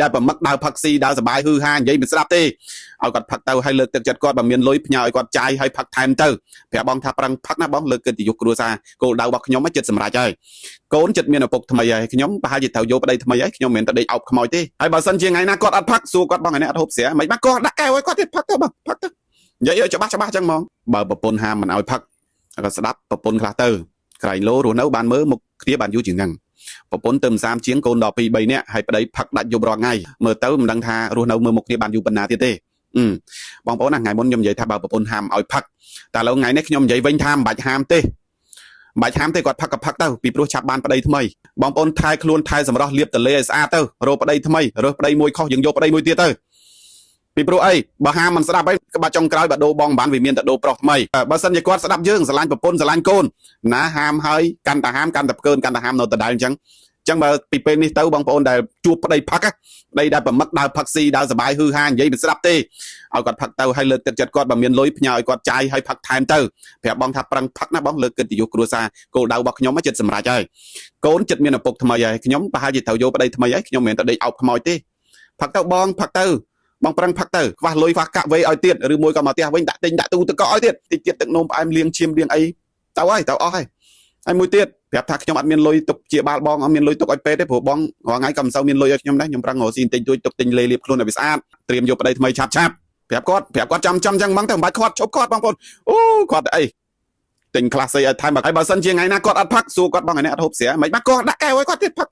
ដែលប្រមឹកដើរផឹកស៊ីដើរសបាយហឺហានិយាយមិនស្ដាប់ទេឲ្យគាត់ផឹកទៅឲ្យលើកទឹកចិត្តគាត់បើមានលុយផ្ញើឲ្យគាត់ចាយឲ្យផឹកថែមទៅប្រាប់បងថាប្រឹងផឹកណាបងលើកកិត្តិយសគ្រួសារគោលដៅរបស់ខ្ញុំចិត្តសម្រេចហើយកូនចិត្តមានឪពុកថ្មីហើយខ្ញុំប្រហែលជាត្រូវយកប្តីថ្មីហើយខ្ញុំមិនមែនទៅដេកអោបខ្មោចទេហើយបើសិនជាថ្ងៃណាគាត់អត់ផឹកសួរគាត់បងថ្ងៃនេះអត់ហូបស្រាមិនបាច់គាត់ដាក់កែវឲ្យគាត់ទៀតផឹកទៅបងផឹកទៅនិយាយឲ្យច្បាស់ចឹងហ្មងបើប្រពន្ធហាមមិនឲ្យផឹកគាត់ស្ដាប់ប្រពន្ធខ្លះទៅក្រែងលោរស់នៅបានមើលមុខគ្នាបានយូរជាងហ្នឹងប្រពន្ធទៅ30ជាងកូនដល់2 3នាក់ហើយប្តីផឹកដាច់យប់រាល់ថ្ងៃមើលទៅមិនដឹងថារស់នៅមើលមុខគ្នាបានយូរប៉ុណ្ណាទៀតទេបងប្អូនណាថ្ងៃមុនខ្ញុំនិយាយថាបើប្រពន្ធហាមឲ្យផឹកតែឥឡូវថ្ងៃនេះខ្ញុំនិយាយវិញថាមិនបាច់ហាមទេគាត់ផឹកក៏ផឹកទៅពីព្រោះឆាប់បានប្តីថ្មីបងប្អូនថែខ្លួនថែសម្រស់លាបតលេឲ្យស្អាតទៅរកប្តីថ្មីរើសប្តីមួយខុសយើងយកប្តីមួយទៀតទៅពីព្រោះអីបើហាមមិនស្ដាប់អីក្បាច់ចុងក្រោយបើដូរបងបានវាមានតែដូរប្រុសថ្មីបើសិនជាគាត់ស្ដាប់យើងស្រឡាញ់ប្រពន្ធស្រឡាញ់កូនណាហាមហើយកាន់តែហាមកាន់តែផ្កើនកាន់តែហាមនៅដដែលអញ្ចឹងបើពីពេលនេះទៅបងប្អូនដែលជួបប្តីផឹកប្តីដែលប្រមឹកដើរផឹកស៊ីដើរសបាយហឺហានិយាយមិនស្ដាប់ទេឲ្យគាត់ផឹកទៅឲ្យលើកទឹកចិត្តគាត់បើមានលុយផ្ញើឲ្យគាត់ចាយឲ្យផឹកថែមទៅប្រាប់បងថាប្រឹងផឹកណាបងលើកកិត្តិយសគ្រួសារគោលដៅរបស់ខ្ញុំចិត្តសម្រេចហើយកូនចិត្តមានឪពុកថ្មីហើយខ្ញុំប្រហែលជាត្រូវយកប្តីថ្មីហើយខ្ញុំមិនមែនទៅដេកអោបខ្មោចទេផឹកទៅបងផឹកទៅបងប្រឹងផឹកទៅខ្វះលុយខ្វះកាក់វេឲ្យទៀតឬមួយក៏មកផ្ទះវិញដាក់ទិញដាក់ទូទឹកកកឲ្យទៀតតិចទៀតទឹកនោមផ្អែមលៀងឈាមលៀងអីទៅអស់ហើយមួយទៀតប្រាប់ថាខ្ញុំអត់មានលុយទុកជាបាល់បងអត់មានលុយទុកឲ្យពេទ្យទេព្រោះបងរាល់ថ្ងៃក៏មិនសូវមានលុយឲ្យខ្ញុំដែរខ្ញុំប្រឹងរកស៊ីទិញទួយទុកទិញលេលាបខ្លួនឲ្យវាស្អាតត្រៀមយកប្តីថ្មីឆាប់ប្រាប់គាត់ចាំអញ្ចឹងហ្មងទៅមិនបាច់ខាត់ឈប់គាត់បងប្អូនអូគាត់អីទិញខ្លះស្អីឲ្យថែមហើយបើសិនជាថ្ងៃណាគាត់អត់ផឹកសួរគាត់បងថ្ងៃនេះអត់ហូបស្រាមិនបាច់គាត់ដាក់កែវឲ្យគាត់ទៀតផឹក